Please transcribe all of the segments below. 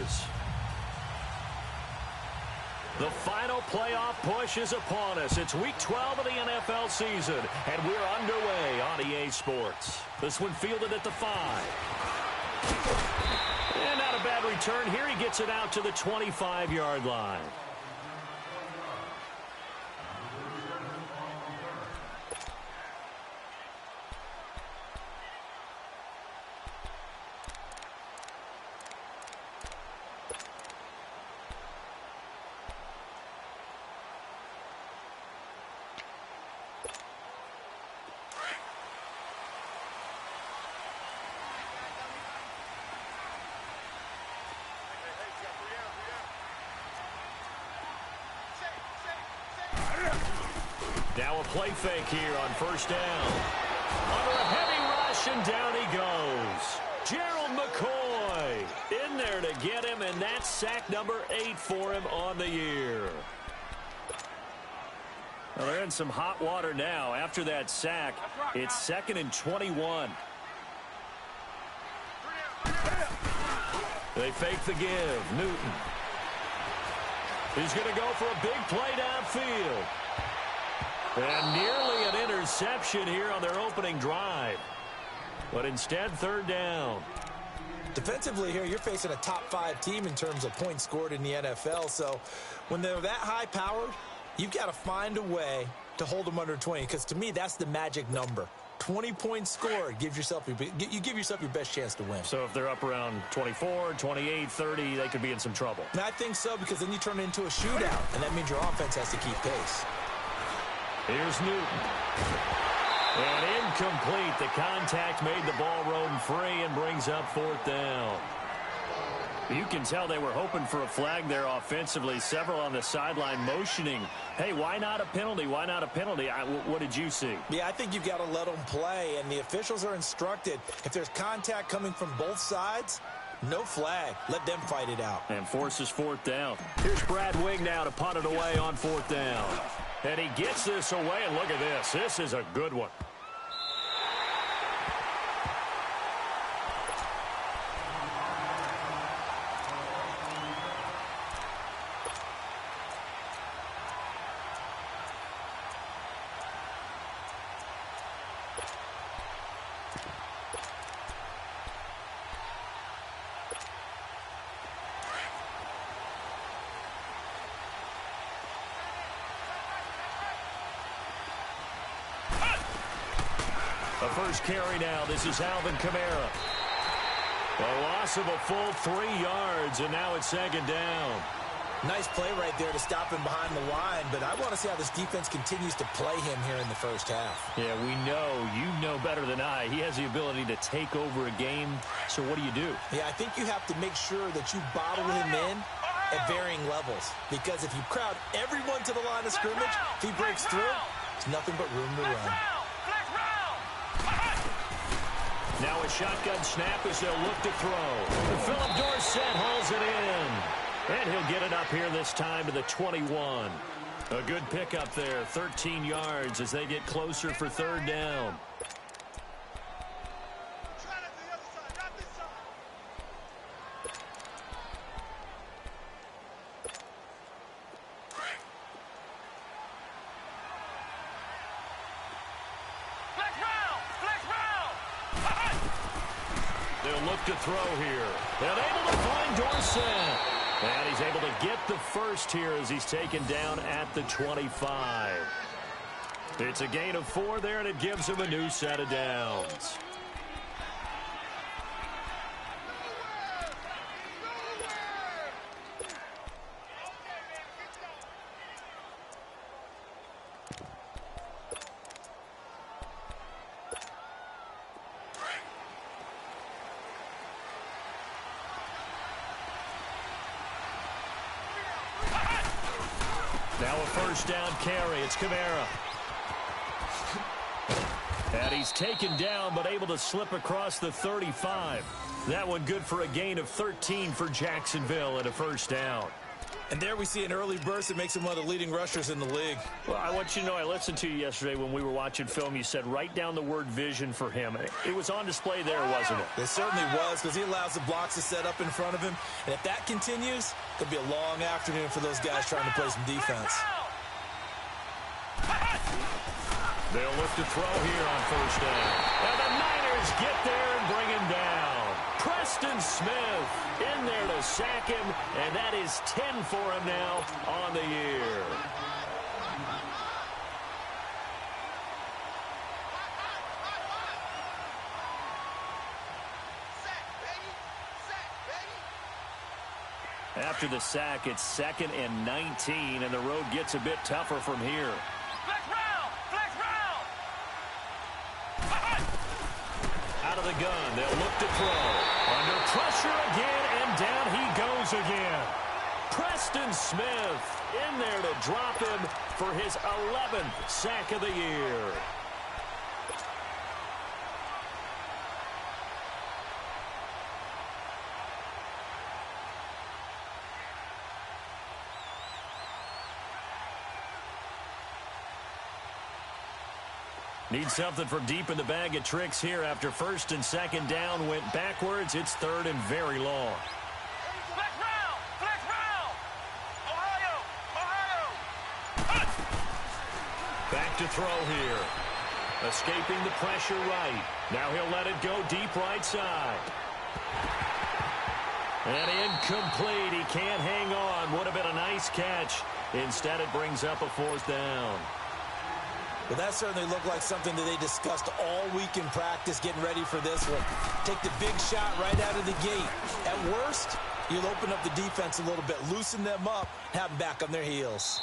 Bears. The final playoff push is upon us. It's Week 12 of the NFL season, and we're underway on EA Sports. This one fielded at the 5. And not a bad return here. He gets it out to the 25-yard line. Now a play fake here on first down. Under a heavy rush, and down he goes. Gerald McCoy in there to get him, and that's sack number 8 for him on the year. Well, they're in some hot water now. After that sack, it's 2nd and 21. They fake the give. Newton. He's going to go for a big play downfield. And nearly an interception here on their opening drive. But instead, 3rd down. Defensively here, you're facing a top 5 team in terms of points scored in the NFL. So when they're that high-powered, you've got to find a way to hold them under 20. Because to me, that's the magic number. 20 points scored, you give yourself your best chance to win. So if they're up around 24, 28, 30, they could be in some trouble. And I think so, because then you turn it into a shootout, and that means your offense has to keep pace. Here's Newton. And incomplete. The contact made the ball roam free and brings up 4th down. You can tell they were hoping for a flag there offensively. Several on the sideline motioning. Hey, why not a penalty? Why not a penalty? What did you see? Yeah, I think you've got to let them play, and the officials are instructed. If there's contact coming from both sides, no flag. Let them fight it out. And forces 4th down. Here's Brad Wing now to punt it away on 4th down. And he gets this away, and look at this. This is a good one. The first carry now. This is Alvin Kamara. A loss of a full 3 yards, and now it's 2nd down. Nice play right there to stop him behind the line, but I want to see how this defense continues to play him here in the first half. Yeah, we know. You know better than I. He has the ability to take over a game, so what do you do? Yeah, I think you have to make sure that you bottle him in at varying levels, because if you crowd everyone to the line of scrimmage, if he breaks through, there's nothing but room to run. Now a shotgun snap as they'll look to throw. Philip Dorsett hauls it in. And he'll get it up here this time to the 21. A good pickup there, 13 yards as they get closer for 3rd down. They'll look to throw here. And able to find Dorsett. And he's able to get the first here as he's taken down at the 25. It's a gain of 4 there, and it gives him a new set of downs. Now a first down carry. It's Kamara. And he's taken down but able to slip across the 35. That one good for a gain of 13 for Jacksonville at a first down. And there we see an early burst that makes him one of the leading rushers in the league. Well, I want you to know, I listened to you yesterday when we were watching film. You said write down the word vision for him. It was on display there, wasn't it? It certainly was, because he allows the blocks to set up in front of him. And if that continues, it could be a long afternoon for those guys trying to play some defense. They'll look to throw here on first down. And the Niners get there and bring him down. Preston Smith in there to sack him, and that is 10 for him now on the year. After the sack, it's 2nd and 19, and the road gets a bit tougher from here. Out of the gun, they'll look to throw. Under pressure again, and down he goes again. Preston Smith in there to drop him for his 11th sack of the year. Need something from deep in the bag of tricks here after 1st and 2nd down went backwards. It's 3rd and very long. Flex round! Ohio! Back to throw here. Escaping the pressure right. Now he'll let it go deep right side. And incomplete. He can't hang on. Would have been a nice catch. Instead, it brings up a 4th down. Well, that certainly looked like something that they discussed all week in practice, getting ready for this one. Take the big shot right out of the gate. At worst, you'll open up the defense a little bit, loosen them up, have them back on their heels.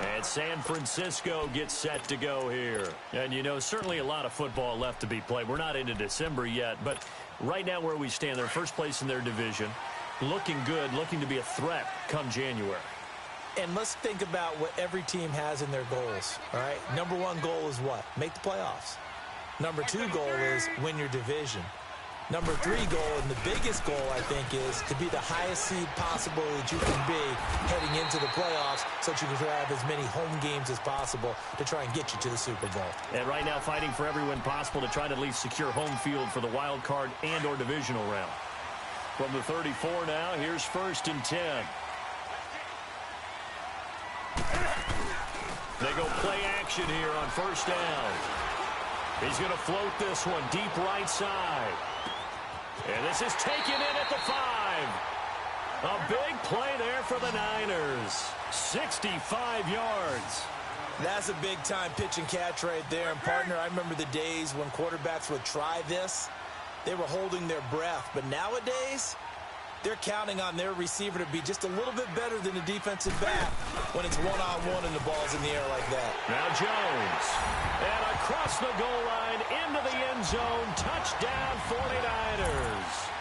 And San Francisco gets set to go here. And, you know, certainly a lot of football left to be played. We're not into December yet, but right now where we stand, they're first place in their division. Looking good, looking to be a threat come January. And let's think about what every team has in their goals, all right? Number 1 goal is what? Make the playoffs. Number 2 goal is win your division. Number 3 goal, and the biggest goal, I think, is to be the highest seed possible that you can be heading into the playoffs so that you can have as many home games as possible to try and get you to the Super Bowl. And right now fighting for every win possible to try to at least secure home field for the wild card and or divisional round. From the 34 now, here's 1st and 10. They go play action here on 1st down. He's going to float this one deep right side. And this is taken in at the 5. A big play there for the Niners. 65 yards. That's a big-time pitch and catch right there. And, partner, I remember the days when quarterbacks would try this. They were holding their breath. But nowadays, they're counting on their receiver to be just a little bit better than the defensive back when it's one-on-one and the ball's in the air like that. Now Jones. And across the goal line into the end zone. Touchdown 49ers.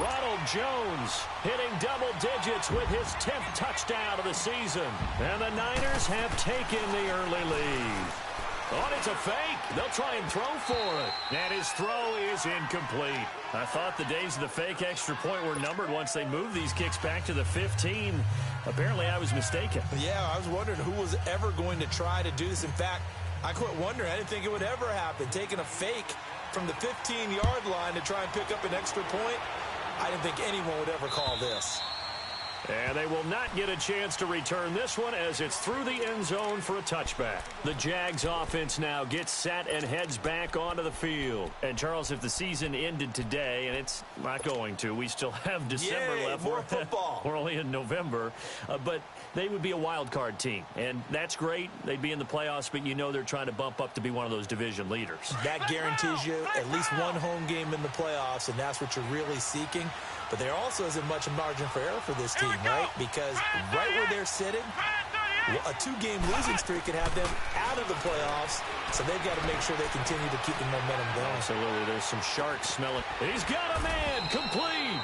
Ronald Jones hitting double digits with his 10th touchdown of the season. And the Niners have taken the early lead. Oh, it's a fake. They'll try and throw for it. And his throw is incomplete. I thought the days of the fake extra point were numbered once they moved these kicks back to the 15. Apparently, I was mistaken. Yeah, I was wondering who was ever going to try to do this. In fact, I quit wondering. I didn't think it would ever happen. Taking a fake from the 15-yard line to try and pick up an extra point, I didn't think anyone would ever call this. And they will not get a chance to return this one as it's through the end zone for a touchback. The Jags offense now gets set and heads back onto the field. And, Charles, if the season ended today, and it's not going to, we still have December left. More football. We're only in November. But they would be a wild card team. And that's great. They'd be in the playoffs, but you know they're trying to bump up to be one of those division leaders. That guarantees you at least one home game in the playoffs, and that's what you're really seeking. But there also isn't much margin for error for this team, right? Because right where they're sitting, a 2-game losing streak could have them out of the playoffs. So they've got to make sure they continue to keep the momentum going. Absolutely. There's some sharks smelling. He's got a man complete.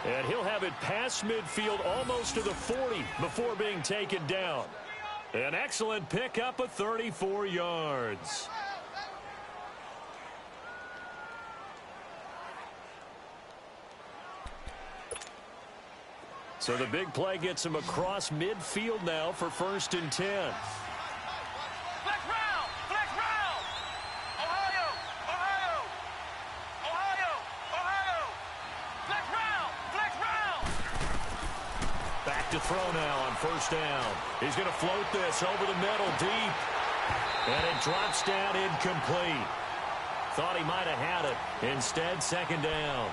And he'll have it past midfield almost to the 40 before being taken down. An excellent pickup of 34 yards. So the big play gets him across midfield now for 1st and 10. Flex round! Flex round! Ohio! Ohio! Ohio! Ohio! Flex round! Flex round! Back to throw now on 1st down. He's going to float this over the middle deep. And it drops down incomplete. Thought he might have had it. Instead, 2nd down.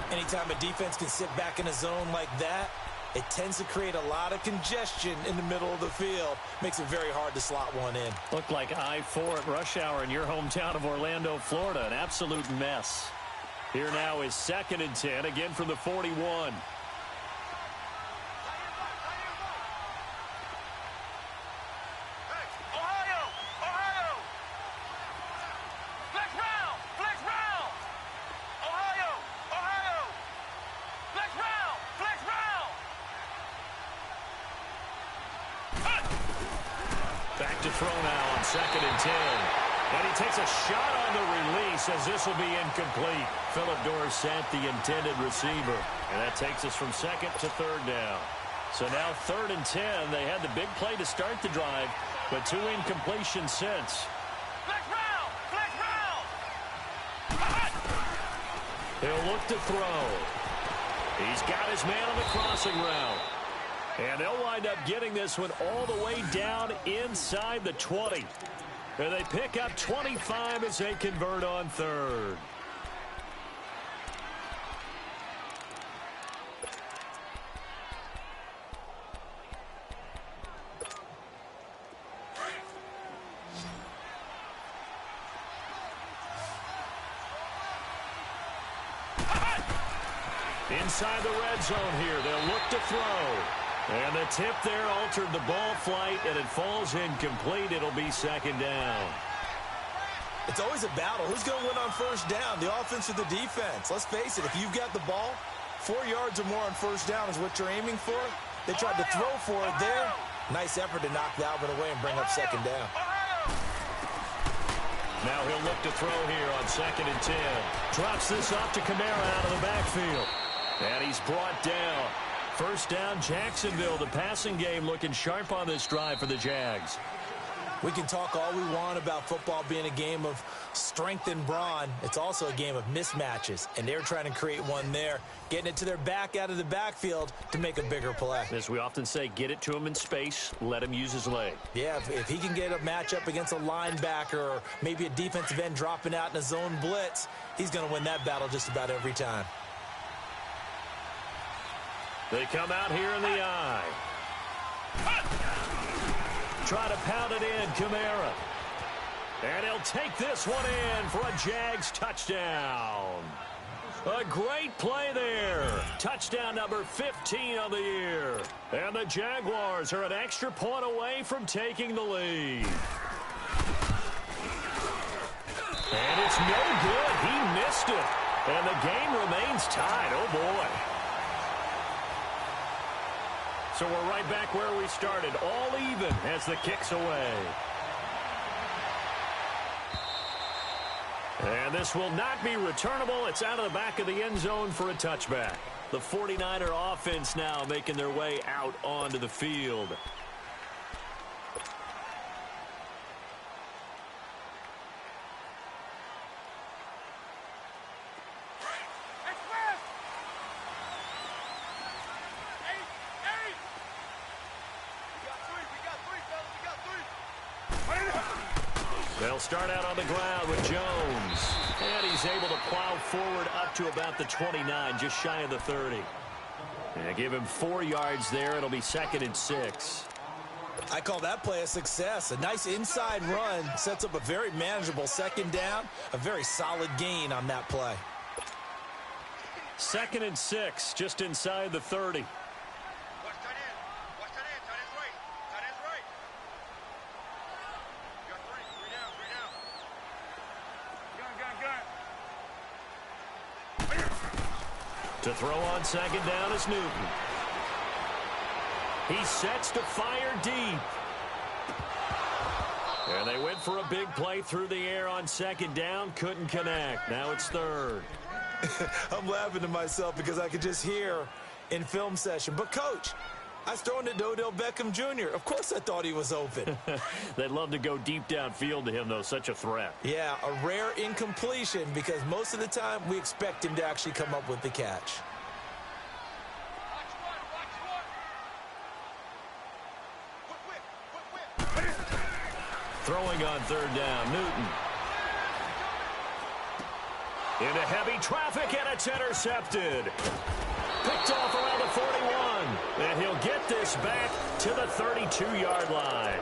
Anytime a defense can sit back in a zone like that, it tends to create a lot of congestion in the middle of the field. Makes it very hard to slot one in. Looked like I-4 at rush hour in your hometown of Orlando, Florida. An absolute mess. Here now is 2nd and 10, again from the 41. Back to throw now on 2nd and 10. And he takes a shot on the release as this will be incomplete. Phillip Dorsett, the intended receiver. And that takes us from 2nd to 3rd down. So now 3rd and 10. They had the big play to start the drive, but 2 incompletions since. Flex round! Flex round! He'll look to throw. He's got his man on the crossing route. And they'll wind up getting this one all the way down inside the 20. And they pick up 25 as they convert on 3rd. Inside the red zone here, they'll look to throw. And the tip there altered the ball flight, and it falls incomplete. It'll be 2nd down. It's always a battle. Who's going to win on 1st down, the offense or the defense? Let's face it, if you've got the ball, 4 yards or more on 1st down is what you're aiming for. They tried to throw for it there. Nice effort to knock Dalvin away and bring up 2nd down. Now he'll look to throw here on 2nd and 10. Drops this off to Kamara out of the backfield. And he's brought down. 1st down, Jacksonville. The passing game looking sharp on this drive for the Jags. We can talk all we want about football being a game of strength and brawn. It's also a game of mismatches, and they're trying to create one there, getting it to their back out of the backfield to make a bigger play. As we often say, get it to him in space, let him use his leg. Yeah, if he can get a matchup against a linebacker or maybe a defensive end dropping out in a zone blitz, he's going to win that battle just about every time. They come out here in the eye. Try to pound it in, Kamara. And he'll take this one in for a Jags touchdown. A great play there. Touchdown number 15 on the year. And the Jaguars are an extra point away from taking the lead. And it's no good. He missed it. And the game remains tied. Oh, boy. So we're right back where we started, all even as the kick's away. And this will not be returnable. It's out of the back of the end zone for a touchback. The 49er offense now making their way out onto the field. They'll start out on the ground with Jones. And he's able to plow forward up to about the 29, just shy of the 30. And give him 4 yards there. It'll be 2nd and 6. I call that play a success. A nice inside run sets up a very manageable 2nd down. A very solid gain on that play. 2nd and 6, just inside the 30. To throw on 2nd down is Newton. He sets to fire deep. And they went for a big play through the air on 2nd down. Couldn't connect. Now it's 3rd. I'm laughing to myself because I could just hear in film session. But, Coach, I was throwing it to Odell Beckham Jr. Of course I thought he was open. They'd love to go deep downfield to him, though. Such a threat. Yeah, a rare incompletion because most of the time we expect him to actually come up with the catch. Throwing on third down, Newton. Into heavy traffic, and it's intercepted. Picked off around the 41. And he'll get this back to the 32-yard line.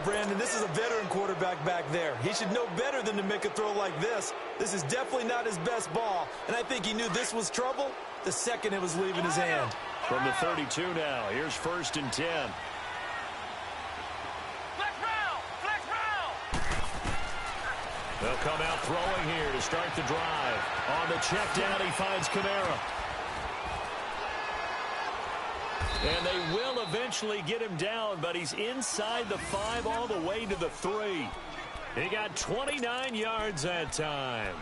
Brandon, this is a veteran quarterback back there. He should know better than to make a throw like this. This is definitely not his best ball. And I think he knew this was trouble the second it was leaving his hand. From the 32 now, here's 1st and 10. They'll come out throwing here to start the drive. On the check down, he finds Kamara. And they will eventually get him down, but he's inside the 5 all the way to the 3. He got 29 yards that time.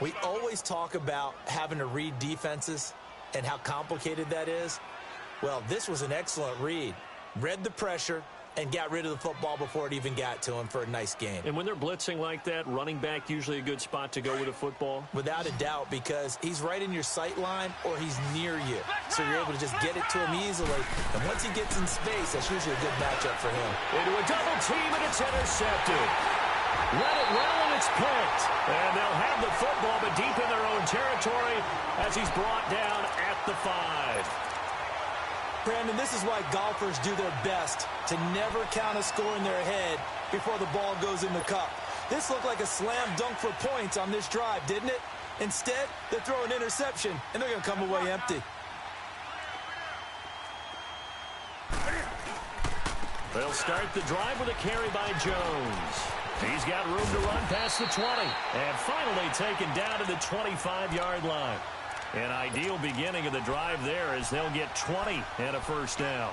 We always talk about having to read defenses and how complicated that is. Well, this was an excellent read. Read the pressure and got rid of the football before it even got to him for a nice gain. And when they're blitzing like that, running back usually a good spot to go with a football? Without a doubt, because he's right in your sight line or he's near you. So you're able to just get it to him easily. And once he gets in space, that's usually a good matchup for him. Into a double team, and it's intercepted. Let it roll, and it's picked. And they'll have the football, but deep in their own territory as he's brought down at the 5. Brandon, this is why golfers do their best to never count a score in their head before the ball goes in the cup. This looked like a slam dunk for points on this drive, didn't it? Instead, they throw an interception, and they're going to come away empty. They'll start the drive with a carry by Jones. He's got room to run past the 20. And finally taken down to the 25-yard line. An ideal beginning of the drive there as they'll get 20 and a 1st down.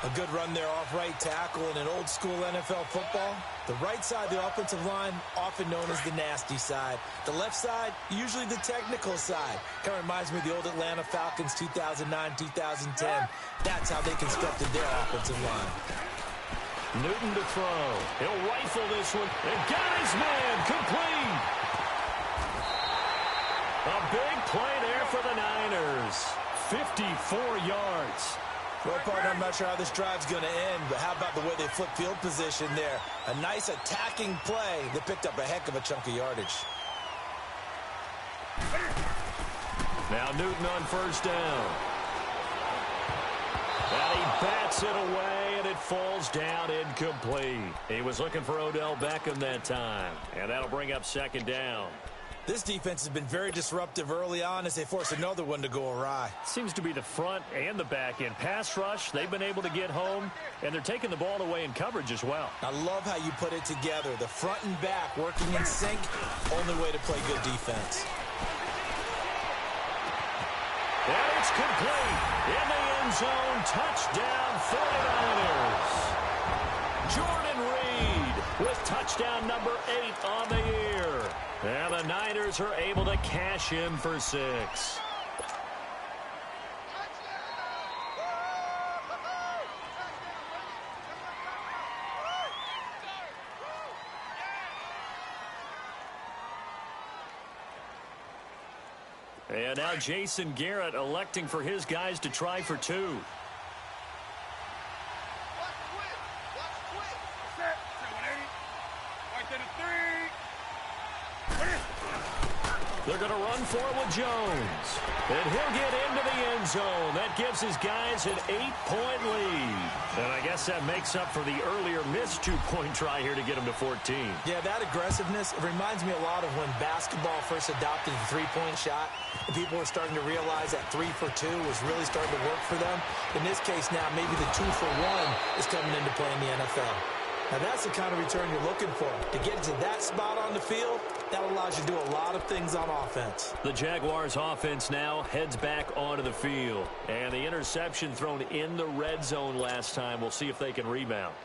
A good run there off right tackle in an old-school NFL football. The right side of the offensive line, often known as the nasty side. The left side, usually the technical side. Kind of reminds me of the old Atlanta Falcons 2009-2010. That's how they constructed their offensive line. Newton to throw. He'll rifle this one. And got his man complete. A big play there for the Niners. 54 yards. Well, partner, I'm not sure how this drive's going to end, but how about the way they flip field position there? A nice attacking play that picked up a heck of a chunk of yardage. Now Newton on 1st down. And he bats it away, and it falls down incomplete. He was looking for Odell Beckham that time, and that'll bring up 2nd down. This defense has been very disruptive early on as they force another one to go awry. Seems to be the front and the back end. Pass rush, they've been able to get home, and they're taking the ball away in coverage as well. I love how you put it together. The front and back working in sync, only way to play good defense. And it's complete. In the end zone, touchdown 49ers. Jordan Reed with touchdown number 8 on the year. And the Niners are able to cash in for 6. And now Jason Garrett electing for his guys to try for 2. They're going to run for it with Jones. And he'll get into the end zone. That gives his guys an 8-point lead. And I guess that makes up for the earlier missed 2-point try here to get him to 14. Yeah, that aggressiveness, it reminds me a lot of when basketball first adopted the three-point shot. And people were starting to realize that 3 for 2 was really starting to work for them. In this case now, maybe the 2 for 1 is coming into play in the NFL. Now, that's the kind of return you're looking for. To get to that spot on the field, that allows you to do a lot of things on offense. The Jaguars' offense now heads back onto the field. And the interception thrown in the red zone last time. We'll see if they can rebound.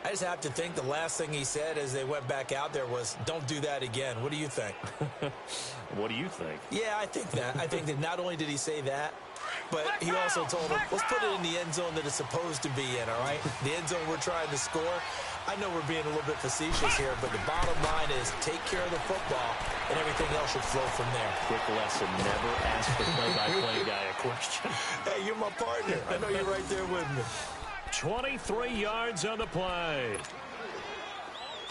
I just have to think the last thing he said as they went back out there was, don't do that again. What do you think? What do you think? Yeah, I think that. I think that not only did he say that, but he also told him, let's put it in the end zone that it's supposed to be in, all right? The end zone we're trying to score. I know we're being a little bit facetious here, but the bottom line is take care of the football, and everything else should flow from there. Quick lesson, never ask the play-by-play guy a question. Hey, you're my partner. I know you're right there with me. 23 yards on the play.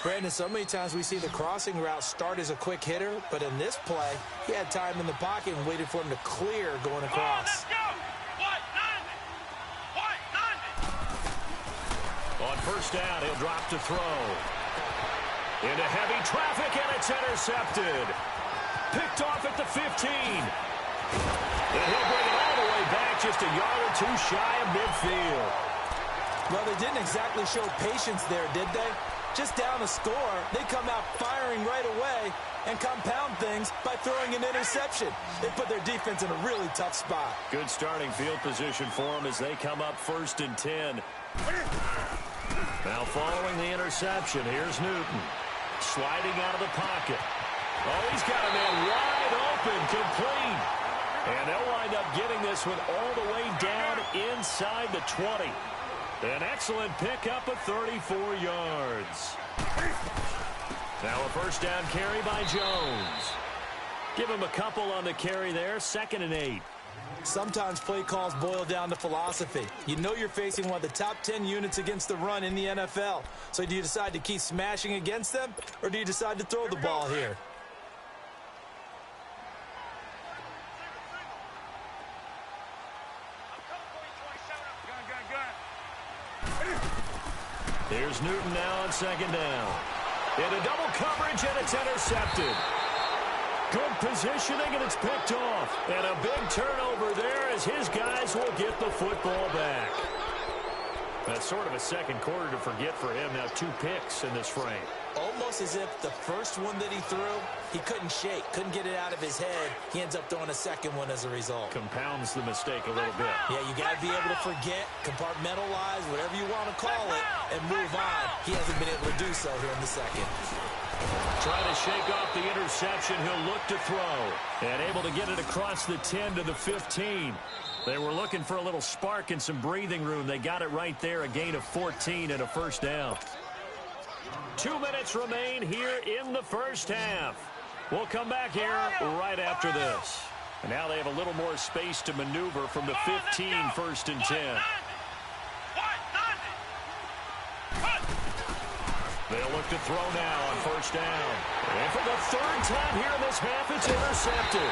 Brandon, so many times we see the crossing route start as a quick hitter, but in this play, he had time in the pocket and waited for him to clear going across. On first down, he'll drop to throw. Into heavy traffic, and it's intercepted. Picked off at the 15. And he'll bring it all the way back, just a yard or two shy of midfield. Well, they didn't exactly show patience there, did they? Just down a score, they come out firing right away and compound things by throwing an interception. They put their defense in a really tough spot. Good starting field position for them as they come up 1st and 10. Now following the interception, here's Newton. Sliding out of the pocket. Oh, he's got a man wide open, complete. And they'll wind up getting this one all the way down inside the 20. An excellent pickup of 34 yards. Now a first down carry by Jones. Give him a couple on the carry there, 2nd and 8. Sometimes play calls boil down to philosophy. You know you're facing one of the top 10 units against the run in the NFL. So do you decide to keep smashing against them, or do you decide to throw the ball here? Here's Newton now on 2nd down. Into double coverage, and it's intercepted. Good positioning, and it's picked off. And a big turnover there as his guys will get the football back. That's sort of a second quarter to forget for him. Now 2 picks in this frame. Almost as if the first one that he threw, he couldn't shake, couldn't get it out of his head. He ends up throwing a second one as a result. Compounds the mistake a little bit. Yeah, you got to be able to forget, compartmentalize, whatever you want to call it, and move on. He hasn't been able to do so here in the second. Trying to shake off the interception, he'll look to throw. And able to get it across the 10 to the 15. They were looking for a little spark and some breathing room. They got it right there, a gain of 14 and a first down. 2 minutes remain here in the first half. We'll come back here right after this. And now they have a little more space to maneuver from the 15, 1st and 10. They'll look to throw now on first down. And for the 3rd time here in this half, it's intercepted.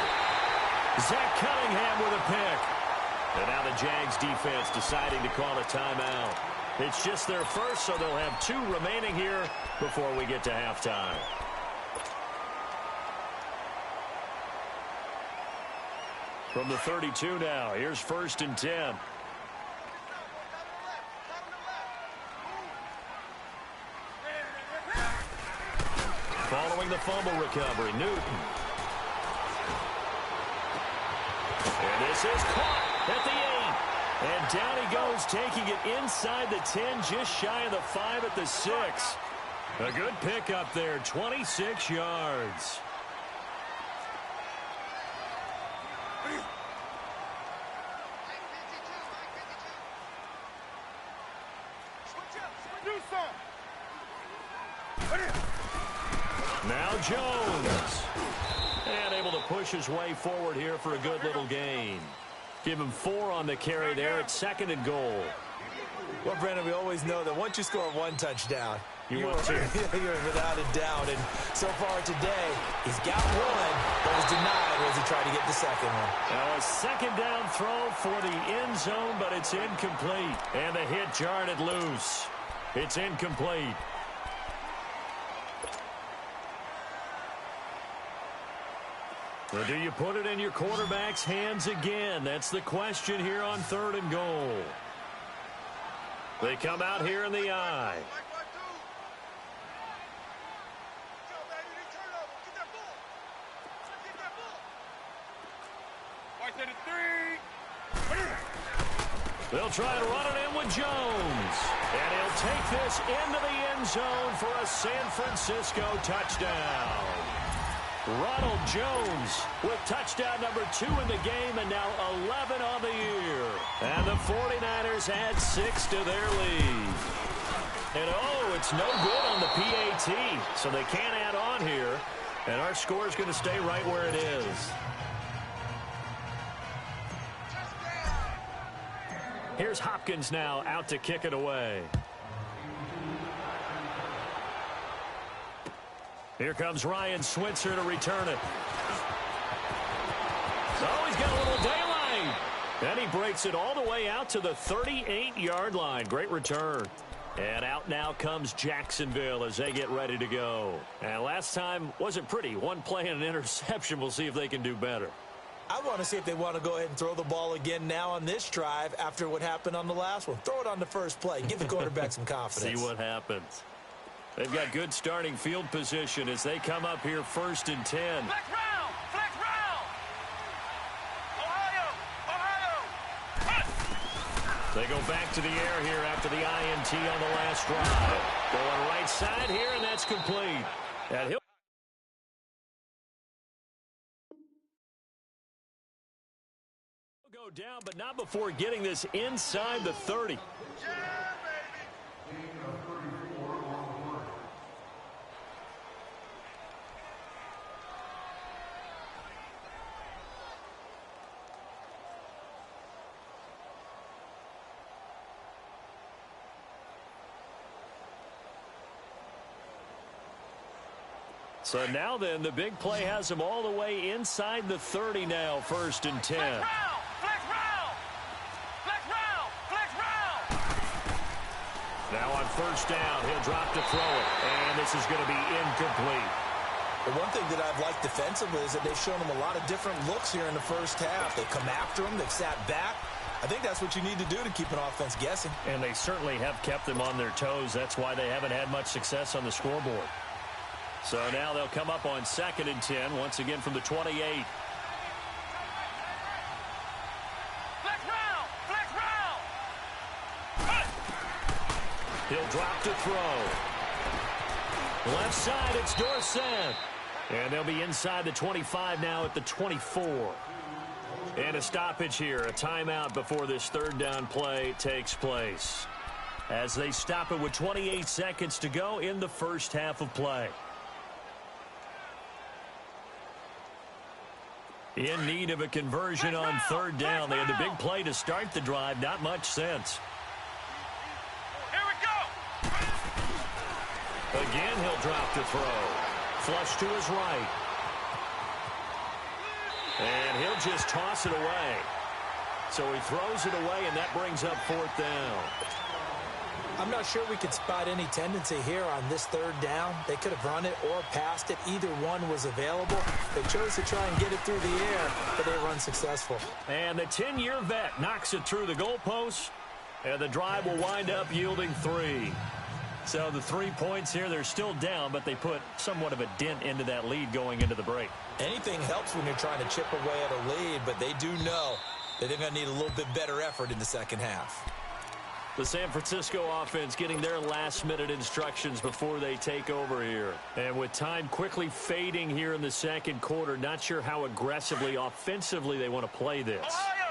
Zach Cunningham with a pick. And now the Jags defense deciding to call a timeout. It's just their first, so they'll have 2 remaining here before we get to halftime. From the 32 now, here's 1st and 10. Following the fumble recovery, Newton. And this is caught at the 8. And down he goes, taking it inside the 10, just shy of the 5 at the 6. A good pickup there, 26 yards. Now Jones. And able to push his way forward here for a good little gain. Give him 4 on the carry there at 2nd and goal. Well, Brandon, we always know that once you score 1 touchdown, you want 2. You're without a doubt. And so far today, he's got 1, but was denied as he tried to get the second one. Now a 2nd down throw for the end zone, but it's incomplete. And the hit jarred it loose. It's incomplete. Well, do you put it in your quarterback's hands again? That's the question here on 3rd and goal. They come out here in the eye. They'll try and run it in with Jones. And he'll take this into the end zone for a San Francisco touchdown. Ronald Jones with touchdown number 2 in the game and now 11 on the year. And the 49ers add 6 to their lead. And, oh, it's no good on the PAT, so they can't add on here. And our score is going to stay right where it is. Here's Hopkins now out to kick it away. Here comes Ryan Switzer to return it. Oh, he's got a little daylight. And he breaks it all the way out to the 38-yard line. Great return. And out now comes Jacksonville as they get ready to go. And last time wasn't pretty. One play and an interception. We'll see if they can do better. I want to see if they want to go ahead and throw the ball again now on this drive after what happened on the last one. Throw it on the first play. Give the quarterback some confidence. See what happens. They've got good starting field position as they come up here 1st and 10. Flex round! Flex round! Ohio! Ohio! They go back to the air here after the INT on the last drive. Going right side here, and that's complete. And he'll go down, but not before getting this inside the 30. Yeah, baby! So now then, the big play has them all the way inside the 30 now, 1st and 10. Flex round! Flex round! Flex round! Flex round! Now on 1st down, he'll drop to throw it, and this is going to be incomplete. The one thing that I've liked defensively is that they've shown them a lot of different looks here in the first half. They've come after them. They've sat back. I think that's what you need to do to keep an offense guessing. And they certainly have kept them on their toes. That's why they haven't had much success on the scoreboard. So now they'll come up on 2nd and 10, once again from the 28. Flex round! Flex round! He'll drop to throw. Left side, it's Dorsett. And they'll be inside the 25 now at the 24. And a stoppage here, a timeout before this 3rd down play takes place. As they stop it with 28 seconds to go in the first half of play. In need of a conversion on 3rd down. They had the big play to start the drive. Not much sense. Here we go! Again, he'll drop to throw. Flush to his right. And he'll just toss it away. So he throws it away, and that brings up 4th down. I'm not sure we could spot any tendency here on this 3rd down. They could have run it or passed it. Either one was available. They chose to try and get it through the air, but they were unsuccessful. And the 10-year vet knocks it through the goalpost, and the drive will wind up yielding 3. So the 3 points here, they're still down, but they put somewhat of a dent into that lead going into the break. Anything helps when you're trying to chip away at a lead, but they do know that they're going to need a little bit better effort in the second half. The San Francisco offense getting their last-minute instructions before they take over here. And with time quickly fading here in the second quarter, not sure how aggressively, offensively they want to play this.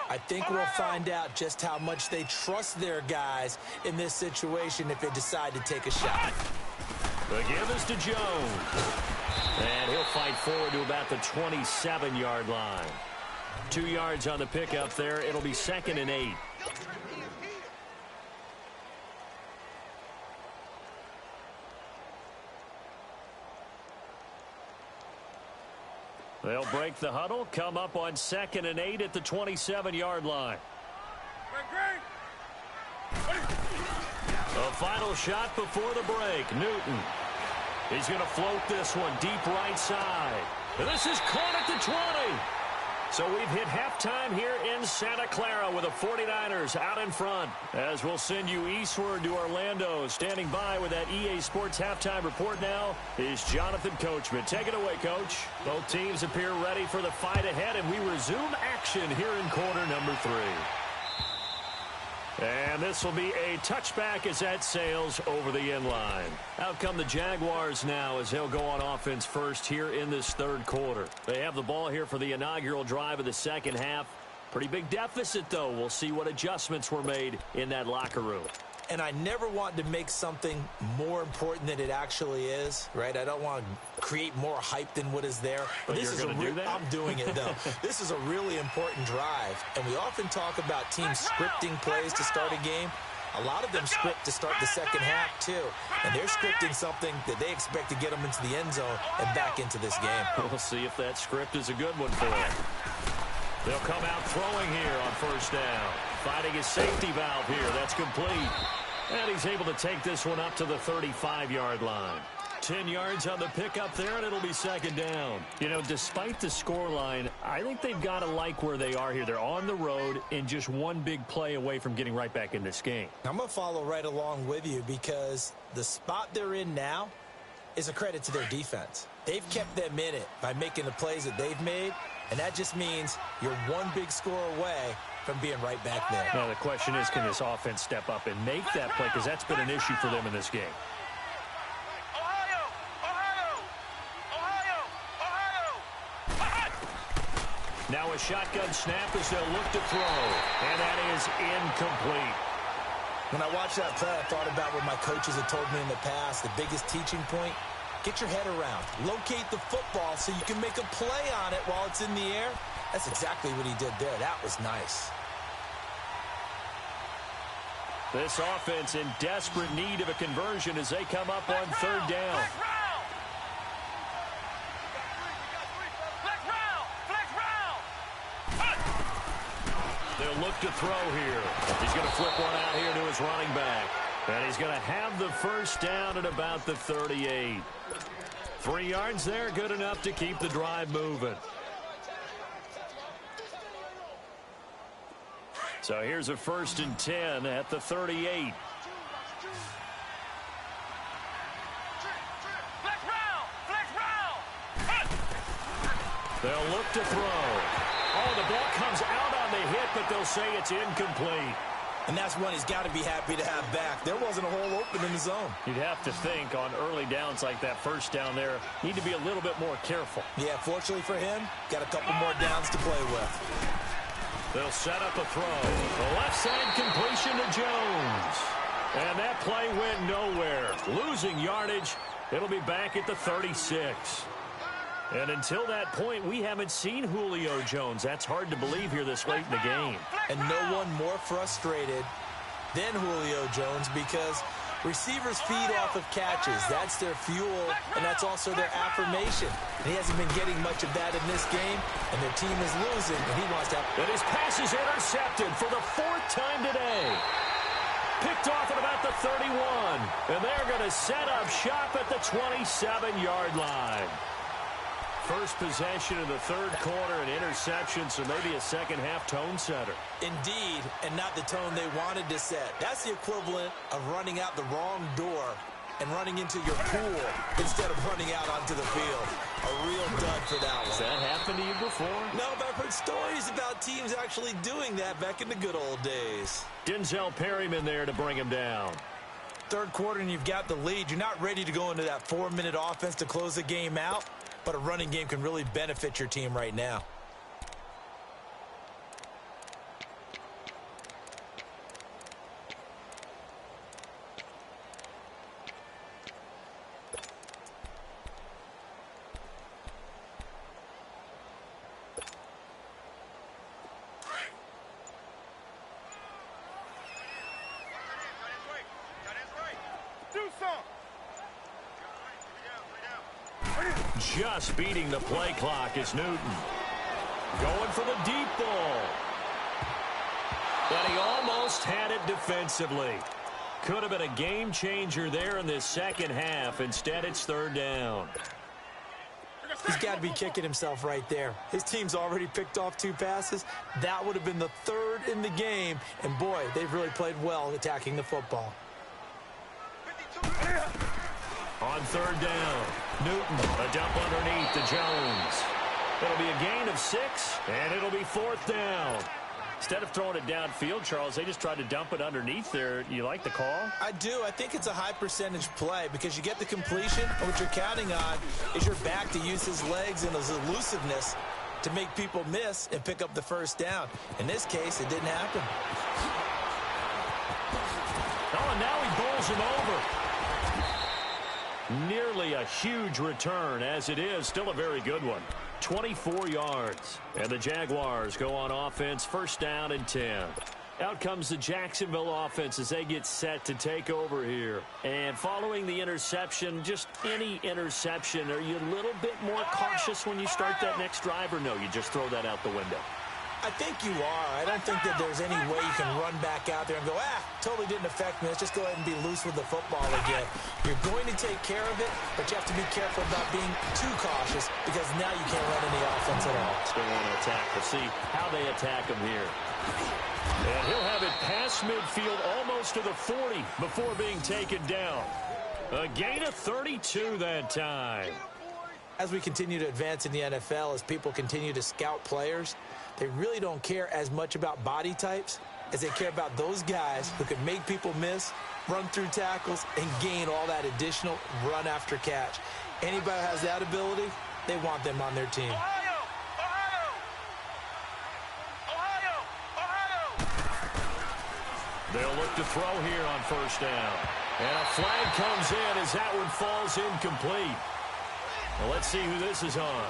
I think we'll find out just how much they trust their guys in this situation if they decide to take a shot. The give is to Jones. And he'll fight forward to about the 27-yard line. 2 yards on the pickup there. It'll be 2nd and 8. They'll break the huddle, come up on 2nd and 8 at the 27-yard line. A final shot before the break. Newton. He's going to float this one deep right side. And this is caught at the 20. So we've hit halftime here in Santa Clara with the 49ers out in front. As we'll send you eastward to Orlando. Standing by with that EA Sports halftime report now is Jonathan Coachman. Take it away, Coach. Both teams appear ready for the fight ahead, and we resume action here in quarter number 3. And this will be a touchback as that sails over the end line. Out come the Jaguars now as they'll go on offense first here in this third quarter. They have the ball here for the inaugural drive of the second half. Pretty big deficit, though. We'll see what adjustments were made in that locker room. And I never want to make something more important than it actually is, right? I don't want to create more hype than what is there. But this is do that? I'm doing it, though. This is a really important drive. And we often talk about teams scripting plays to start a game. A lot of them script to start the second half, too. And they're scripting something that they expect to get them into the end zone and back into this game. We'll see if that script is a good one for them. They'll come out throwing here on first down. Finding his safety valve here. That's complete. And he's able to take this one up to the 35-yard line. 10 yards on the pickup there, and it'll be second down. You know, despite the scoreline, I think they've got to like where they are here. They're on the road and just one big play away from getting right back in this game. I'm going to follow right along with you because the spot they're in now is a credit to their defense. They've kept them in it by making the plays that they've made, and that just means you're one big score away from being right back there. Now, the question is, can this offense step up and make that play? Because that's been an issue for them in this game. Now a shotgun snap as they'll look to throw. And that is incomplete. When I watched that play, I thought about what my coaches had told me in the past. The biggest teaching point, get your head around. Locate the football so you can make a play on it while it's in the air. That's exactly what he did there. That was nice. This offense in desperate need of a conversion as they come up on third down. They'll look to throw here. He's going to flip one out here to his running back. And he's going to have the first down at about the 38. 3 yards there, good enough to keep the drive moving. So here's a 1st and 10 at the 38. They'll look to throw. Oh, the ball comes out on the hit, but they'll say it's incomplete. And that's one he's got to be happy to have back. There wasn't a hole open in the zone. You'd have to think on early downs like that first down there, need to be a little bit more careful. Yeah, fortunately for him, got a couple more downs to play with. They'll set up a throw. The left side completion to Jones. And that play went nowhere. Losing yardage. It'll be back at the 36. And until that point, we haven't seen Julio Jones. That's hard to believe here this late in the game. And no one more frustrated than Julio Jones because receivers feed off of catches. That's their fuel, and that's also their affirmation. And he hasn't been getting much of that in this game, and their team is losing, and he wants to have... And his pass is intercepted for the 4th time today. Picked off at about the 31, and they're going to set up shop at the 27-yard line. First possession of the third quarter, an interception, so maybe a second-half tone setter. Indeed, and not the tone they wanted to set. That's the equivalent of running out the wrong door and running into your pool instead of running out onto the field. A real dud for that one. Has that happened to you before? No, but I've heard stories about teams actually doing that back in the good old days. Denzel Perryman there to bring him down. Third quarter and you've got the lead. You're not ready to go into that 4-minute offense to close the game out. But a running game can really benefit your team right now. Just beating the play clock is Newton. Going for the deep ball. But he almost had it defensively. Could have been a game changer there in this second half. Instead, it's third down. He's got to be kicking himself right there. His team's already picked off 2 passes. That would have been the 3rd in the game. And, boy, they've really played well attacking the football. On third down, Newton, a dump underneath to Jones. It'll be a gain of 6, and it'll be 4th down. Instead of throwing it downfield, Charles, they just tried to dump it underneath there. You like the call? I do. I think it's a high percentage play because you get the completion, and what you're counting on is your back to use his legs and his elusiveness to make people miss and pick up the first down. In this case, it didn't happen. Oh, and now he bowls him over. Nearly a huge return, as it is. Still a very good one. 24 yards. And the Jaguars go on offense, first down and 10. Out comes the Jacksonville offense as they get set to take over here. And following the interception, just any interception, are you a little bit more cautious when you start that next drive, or no, you just throw that out the window? I think you are. I don't think that there's any way you can run back out there and go, totally didn't affect me. Let's just go ahead and be loose with the football again. You're going to take care of it, but you have to be careful about being too cautious because now you can't run any offense at all. Still want to attack. We'll see how they attack him here. And he'll have it past midfield almost to the 40 before being taken down. A gain of 32 that time. As we continue to advance in the NFL, as people continue to scout players, they really don't care as much about body types as they care about those guys who can make people miss, run through tackles, and gain all that additional run after catch. Anybody who has that ability, they want them on their team. They'll look to throw here on first down. And a flag comes in as that one falls incomplete. Well, let's see who this is on.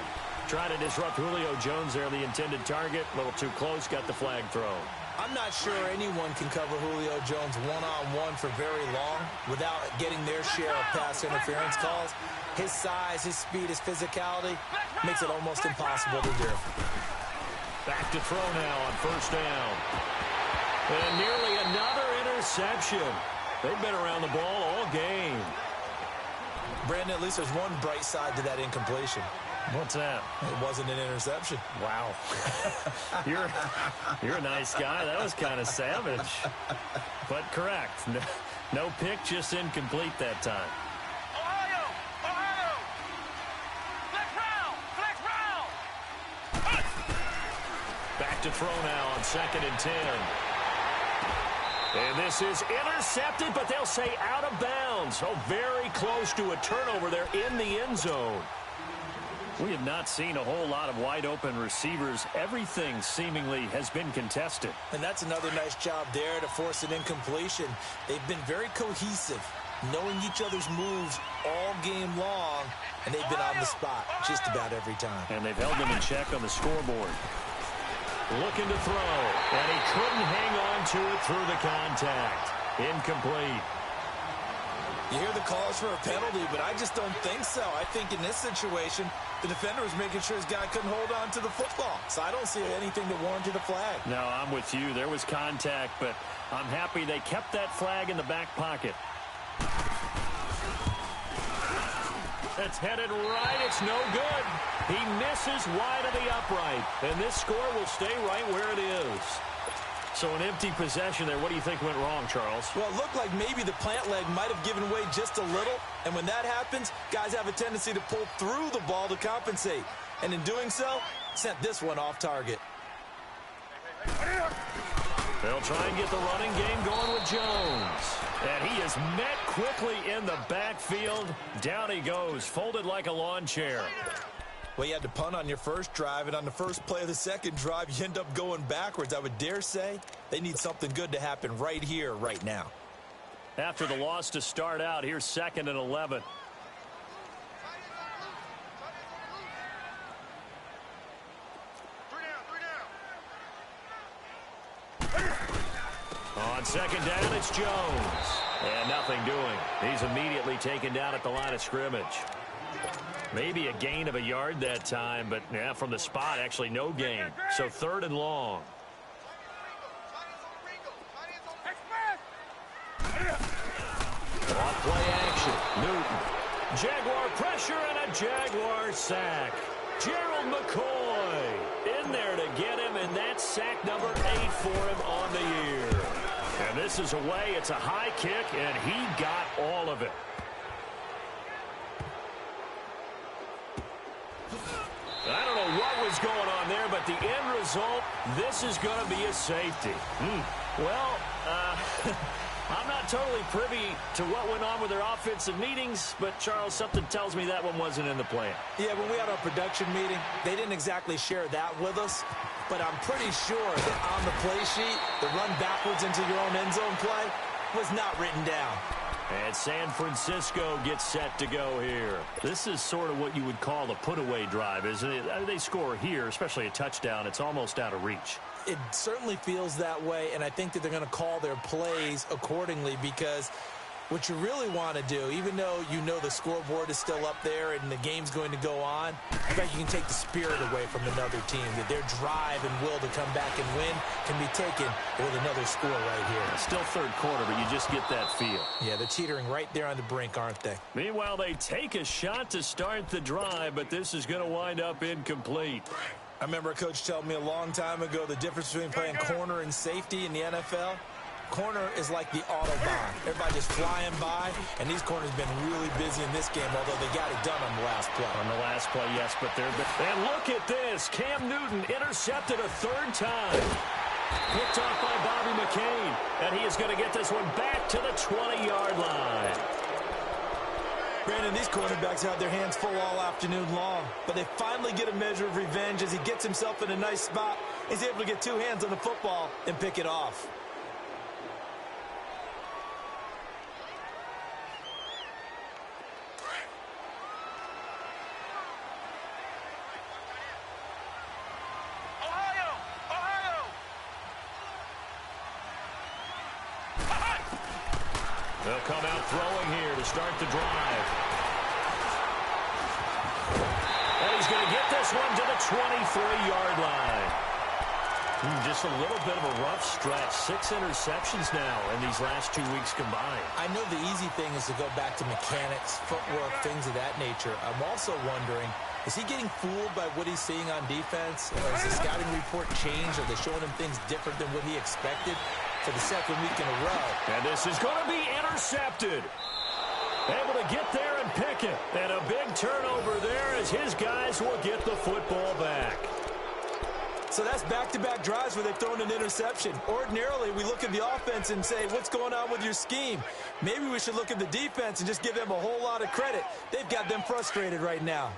Trying to disrupt Julio Jones there, the intended target. A little too close, got the flag thrown. I'm not sure anyone can cover Julio Jones one-on-one for very long without getting their share of pass interference calls. His size, his speed, his physicality makes it almost impossible to do. Back to throw now on first down. And nearly another interception. They've been around the ball all game. Brandon, at least there's one bright side to that incompletion. What's that? It wasn't an interception. Wow. You're a nice guy. That was kind of savage. But correct. No pick, just incomplete that time. Ohio! Flex round! Back to throw now on second and 10. And this is intercepted, but they'll say out of bounds. Oh, very close to a turnover there in the end zone. We have not seen a whole lot of wide-open receivers. Everything seemingly has been contested. And that's another nice job there to force an incompletion. They've been very cohesive, knowing each other's moves all game long, and they've been on the spot just about every time. And they've held them in check on the scoreboard. Looking to throw, and he couldn't hang on to it through the contact. Incomplete. You hear the calls for a penalty, but I just don't think so. I think in this situation, the defender was making sure his guy couldn't hold on to the football. So I don't see anything that warranted a flag. No, I'm with you. There was contact, but I'm happy they kept that flag in the back pocket. It's headed right. It's no good. He misses wide of the upright, and this score will stay right where it is. So an empty possession there. What do you think went wrong, Charles? Well, it looked like maybe the plant leg might have given way just a little, and when that happens, guys have a tendency to pull through the ball to compensate, and in doing so, sent this one off target. They'll try and get the running game going with Jones. And he is met quickly in the backfield. Down he goes, folded like a lawn chair. Well, you had to punt on your first drive, and on the first play of the second drive, you end up going backwards. I would dare say they need something good to happen right here, right now. After the loss to start out, here's 2nd and 11. On second down, it's Jones. And nothing doing. He's immediately taken down at the line of scrimmage. Maybe a gain of a yard that time, but yeah, from the spot, actually no gain. So 3rd and long. Off play action. Newton. Jaguar pressure and a Jaguar sack. Gerald McCoy in there to get him, and that's sack number 8 for him on the year. And this is away. It's a high kick, and he got all of it. I don't know what was going on line there, but the end result, this is going to be a safety. Well, I'm not totally privy to what went on with their offensive meetings, but, Charles, something tells me that one wasn't in the plan. Yeah, when we had our production meeting, they didn't exactly share that with us, but I'm pretty sure that on the play sheet, the run backwards into your own end zone play was not written down. And San Francisco gets set to go here. This is sort of what you would call the put-away drive, isn't it? They score here, especially a touchdown. It's almost out of reach. It certainly feels that way, and I think that they're going to call their plays accordingly because what you really want to do, even though you know the scoreboard is still up there and the game's going to go on, I bet you can take the spirit away from another team, that their drive and will to come back and win can be taken with another score right here. Still third quarter, but you just get that feel. Yeah, they're teetering right there on the brink, aren't they? Meanwhile, they take a shot to start the drive, but this is going to wind up incomplete. I remember a coach telling me a long time ago the difference between playing corner and safety in the NFL. Corner is like the Autobahn. Everybody just flying by, and these corners have been really busy in this game, although they got it done on the last play. On the last play, yes, but they're... And look at this. Cam Newton intercepted a third time. Picked off by Bobby McCain, and he is going to get this one back to the 20-yard line. Brandon, these cornerbacks had their hands full all afternoon long, but they finally get a measure of revenge as he gets himself in a nice spot. He's able to get two hands on the football and pick it off. They'll come out throwing here to start the drive. And he's going to get this one to the 23-yard line. Just a little bit of a rough stretch. 6 interceptions now in these last 2 weeks combined. I know the easy thing is to go back to mechanics, footwork, things of that nature. I'm also wondering, is he getting fooled by what he's seeing on defense? Or has the scouting report changed? Are they showing him things different than what he expected for the second week in a row? And this is going to be intercepted. Able to get there and pick it. And a big turnover there as his guys will get the football back. So that's back-to-back drives where they've thrown an interception. Ordinarily, we look at the offense and say, what's going on with your scheme? Maybe we should look at the defense and just give them a whole lot of credit. They've got them frustrated right now.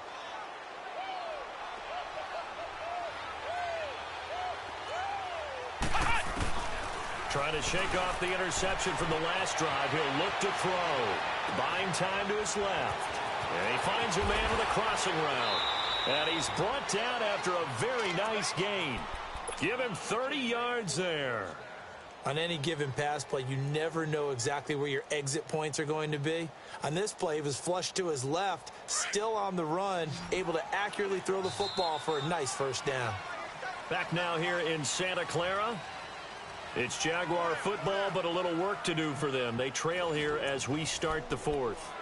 Trying to shake off the interception from the last drive. He'll look to throw. Buying time to his left. And he finds a man with a crossing route. And he's brought down after a very nice gain. Give him 30 yards there. On any given pass play, you never know exactly where your exit points are going to be. On this play, he was flushed to his left, still on the run, able to accurately throw the football for a nice first down. Back now here in Santa Clara. It's Jaguar football, but a little work to do for them. They trail here as we start the fourth.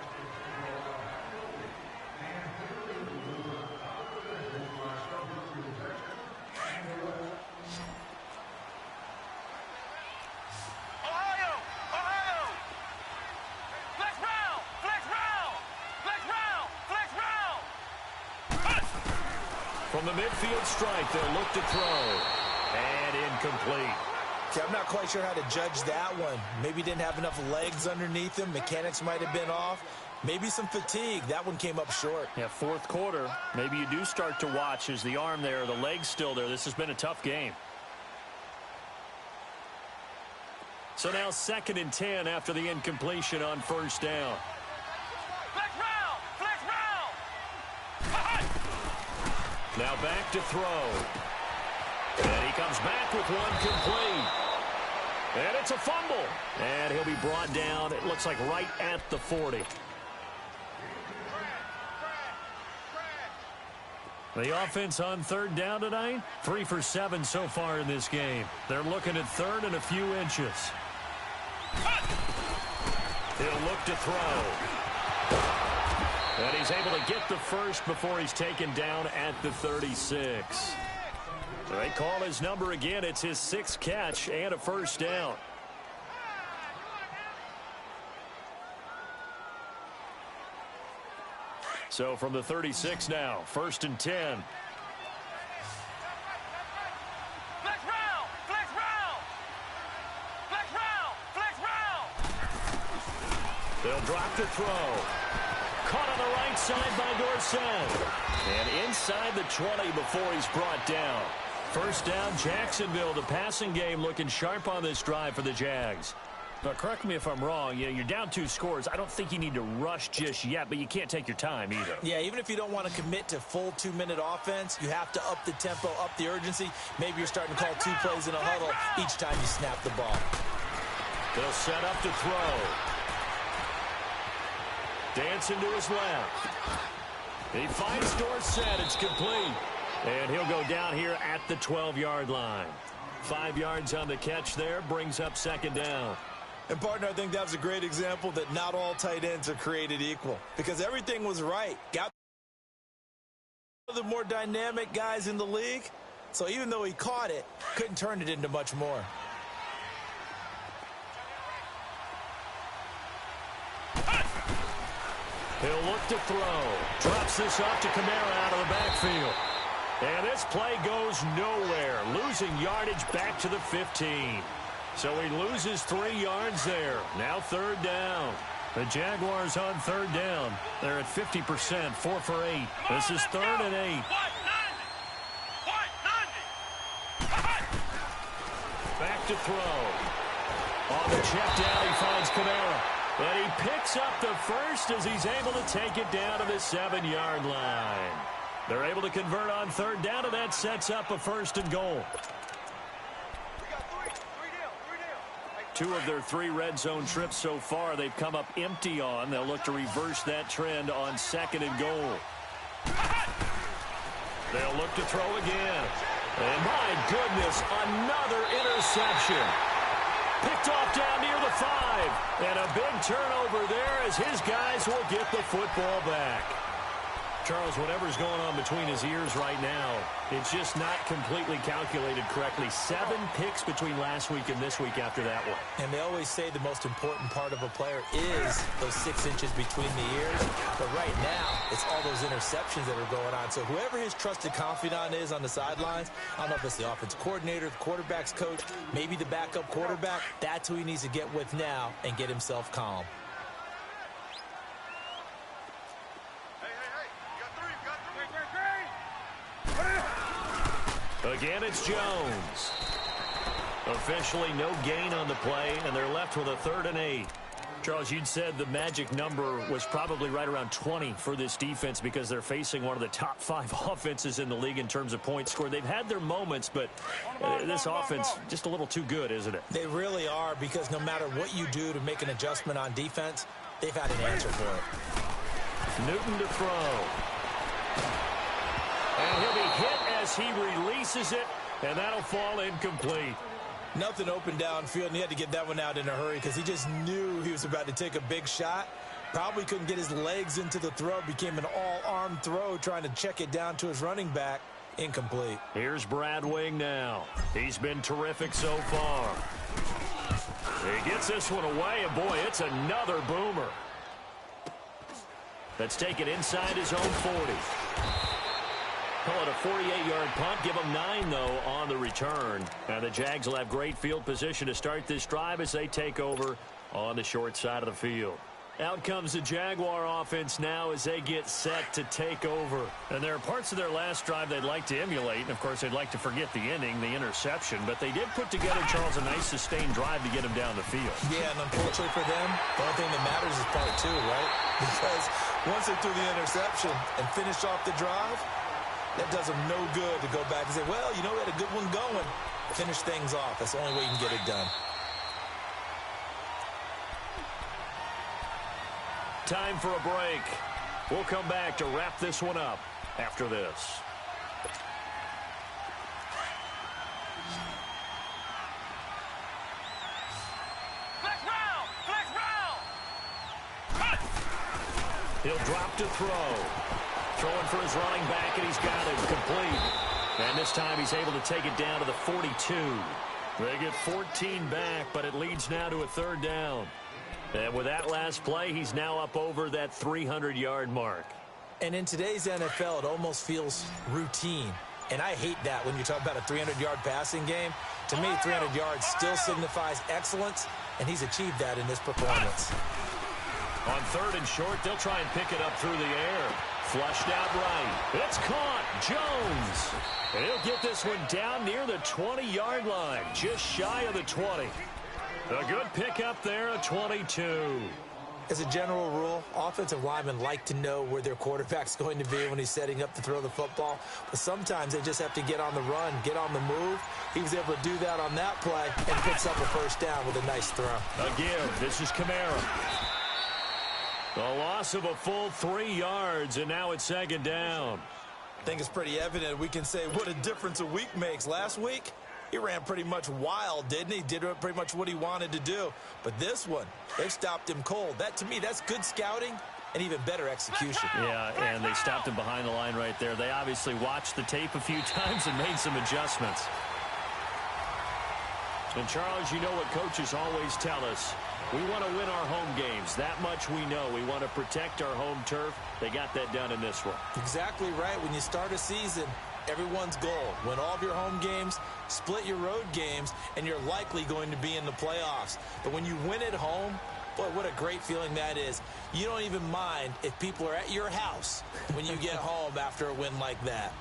From the midfield strike, they'll look to throw. And incomplete. See, I'm not quite sure how to judge that one. Maybe didn't have enough legs underneath him. Mechanics might have been off. Maybe some fatigue. That one came up short. Yeah, fourth quarter. Maybe you do start to watch as the arm there, the leg's still there. This has been a tough game. So now 2nd and 10 after the incompletion on first down. Flex round! Flex round! Now back to throw. And he comes back with one complete. And it's a fumble. And he'll be brought down, it looks like right at the 40. The offense on third down tonight, 3 for 7 so far in this game. They're looking at third and a few inches. He'll look to throw. And he's able to get the first before he's taken down at the 36. They call his number again. It's his 6th catch and a first down. So from the 36 now, 1st and 10. They'll drop to throw. Caught on the right side by Dorsett. And inside the 20 before he's brought down. First down, Jacksonville. The passing game looking sharp on this drive for the Jags. But correct me if I'm wrong, you're down 2 scores. I don't think you need to rush just yet, but you can't take your time either. Yeah, even if you don't want to commit to full 2-minute offense, you have to up the tempo, up the urgency. Maybe you're starting to call 2 plays in a huddle each time you snap the ball. They'll set up to throw. Dancing to his left. He finds Dorsett. It's complete. And he'll go down here at the 12-yard line. 5 yards on the catch there, brings up second down. And, partner, I think that was a great example that not all tight ends are created equal. Because everything was right. Got one of the more dynamic guys in the league. So even though he caught it, couldn't turn it into much more. He'll look to throw. Drops this off to Kamara out of the backfield. And this play goes nowhere. Losing yardage back to the 15. So he loses 3 yards there. Now third down. The Jaguars on third down. They're at 50%, 4 for 8. This is 3rd and 8. Back to throw. On the check down, he finds Kamara. And he picks up the first as he's able to take it down to the 7-yard line. They're able to convert on third down, and that sets up a 1st and goal. We got three down. 2 of their 3 red zone trips so far, they've come up empty on. They'll look to reverse that trend on 2nd and goal. They'll look to throw again. And my goodness, another interception. Picked off down near the 5. And a big turnover there as his guys will get the football back. Charles, whatever's going on between his ears right now, it's just not completely calculated correctly. 7 picks between last week and this week after that one. And they always say the most important part of a player is those 6 inches between the ears. But right now, it's all those interceptions that are going on. So whoever his trusted confidant is on the sidelines, I don't know if it's the offense coordinator, the quarterback's coach, maybe the backup quarterback, that's who he needs to get with now and get himself calm. Again, it's Jones. Officially no gain on the play, and they're left with a 3rd and 8. Charles, you'd said the magic number was probably right around 20 for this defense because they're facing one of the top 5 offenses in the league in terms of points scored. They've had their moments, but this offense just a little too good, isn't it? They really are, because no matter what you do to make an adjustment on defense, they've had an answer for it. Newton to throw. And he'll be hit as he releases it, and that'll fall incomplete. Nothing open downfield, and he had to get that one out in a hurry because he just knew he was about to take a big shot. Probably couldn't get his legs into the throw. Became an all-arm throw trying to check it down to his running back. Incomplete. Here's Brad Wing now. He's been terrific so far. He gets this one away, and boy, it's another boomer. That's taken inside his own 40. Call it a 48-yard punt. Give them 9, though, on the return. And the Jags will have great field position to start this drive as they take over on the short side of the field. Out comes the Jaguar offense now as they get set to take over. And there are parts of their last drive they'd like to emulate. And, of course, they'd like to forget the inning, the interception. But they did put together, Charles, a nice sustained drive to get him down the field. Yeah, and unfortunately for them, the only thing that matters is part 2, right? Because once they threw the interception and finished off the drive, that does them no good to go back and say, well, you know, we had a good one going. Finish things off. That's the only way you can get it done. Time for a break. We'll come back to wrap this one up after this. Flex round! Flex round! He'll drop to throw. Throwing for his running back, and he's got it complete. And this time he's able to take it down to the 42. They get 14 back, but it leads now to a 3rd down. And with that last play, he's now up over that 300-yard mark. And in today's NFL, it almost feels routine. And I hate that when you talk about a 300-yard passing game. To me, 300 yards still signifies excellence, and he's achieved that in this performance. On 3rd and short, they'll try and pick it up through the air. Flushed out right. It's caught. Jones. And he'll get this one down near the 20-yard line, just shy of the 20. A good pickup there, a 22. As a general rule, offensive linemen like to know where their quarterback's going to be when he's setting up to throw the football. But sometimes they just have to get on the run, get on the move. He was able to do that on that play and picks up a first down with a nice throw. Again, this is Kamara. A loss of a full 3 yards, and now it's 2nd down. I think it's pretty evident. We can say what a difference a week makes. Last week, he ran pretty much wild, didn't he? Did pretty much what he wanted to do. But this one, they stopped him cold. That, to me, that's good scouting and even better execution. Yeah, and they stopped him behind the line right there. They obviously watched the tape a few times and made some adjustments. And, Charles, you know what coaches always tell us. We want to win our home games. That much we know. We want to protect our home turf. They got that done in this one. Exactly right. When you start a season, everyone's goal: win all of your home games, split your road games, and you're likely going to be in the playoffs. But when you win at home, boy, what a great feeling that is. You don't even mind if people are at your house when you get home after a win like that.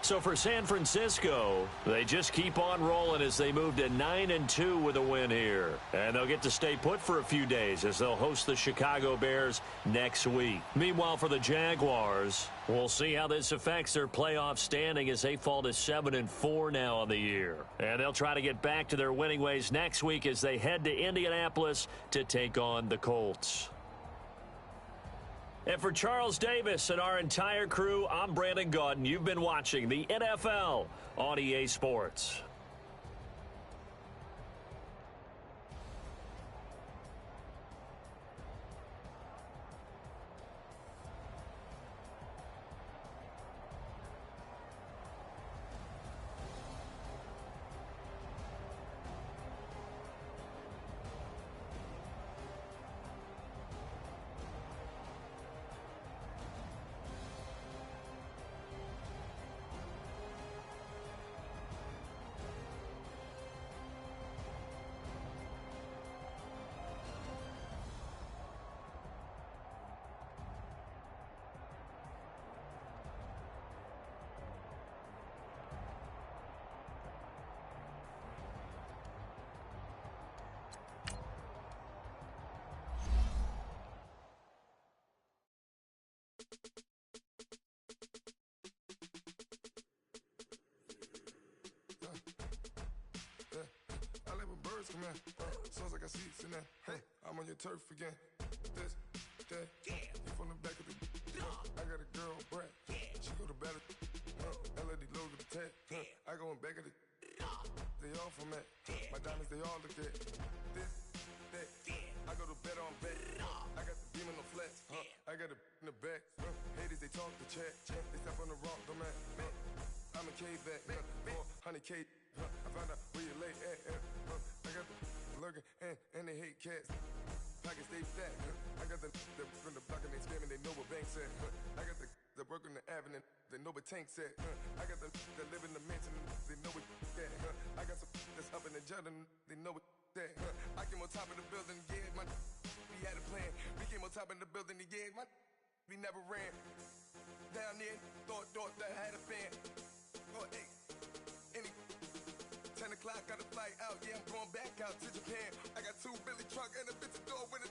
So for San Francisco, they just keep on rolling as they move to 9-2 with a win here. And they'll get to stay put for a few days as they'll host the Chicago Bears next week. Meanwhile, for the Jaguars, we'll see how this affects their playoff standing as they fall to 7-4 now on the year. And they'll try to get back to their winning ways next week as they head to Indianapolis to take on the Colts. And for Charles Davis and our entire crew, I'm Brandon Gaudin. You've been watching the NFL on EA Sports. Come here, sounds like I see it's in there. Hey, I'm on your turf again. This, that, you from the back of the. I got a girl, Brett. She go to battle. LED logo the tag. I go in back of the. They all from that. My diamonds, they all look at. This, that. I go to bet on bet. I got the beam in the flats. I got a in the back. Haters, they talk the chat. They step on the rock, the man. I'm a cave back. 400K. I found out where you lay at. I got the lurking and they hate cats. Pockets stay fat. I got the from the block and they spamming, they know what banks at. I got the work on the avenue, they know what tanks at. I got the that live in the mansion, they know what that. I got some that's up in the jet and they know what that. I came on top of the building, yeah, my we had a plan. We came on top of the building, yeah, my we never ran. Down there, thought that had a fan. Oh, hey, any 10 o'clock, got a flight out, yeah, I'm going back out to Japan. I got 2 Billy truck and a bitch door with a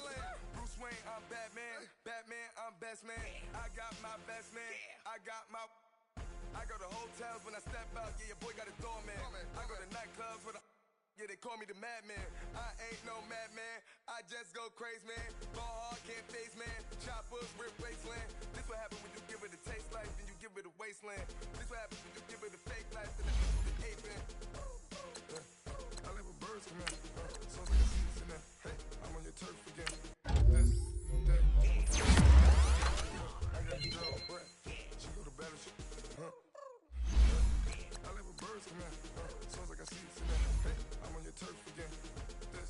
land. Bruce Wayne, I'm Batman. Batman, I'm best man. I got my best man. I got my. I go to hotels when I step out, yeah, your boy got a doorman. I go to nightclubs with a. Yeah, they call me the madman. I ain't no madman. I just go crazy, man. Ball hard, can't face, man. Choppers, rip wasteland. This what happens when you give it a taste life, then you give it a wasteland. This what happens when you give it a fake life, then the ape in. I live with birds come in. Sounds like a seats in there. Hey, I'm on your turf again. This, that. I got the girl, Brett. She go to battleship. I live with birds come in. Sounds like a seats in there. Hey, I'm on your turf again. This,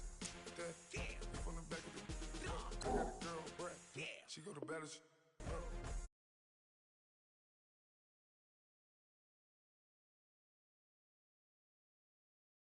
that. You from the back of the. I got a girl, Brett. She go to battleship.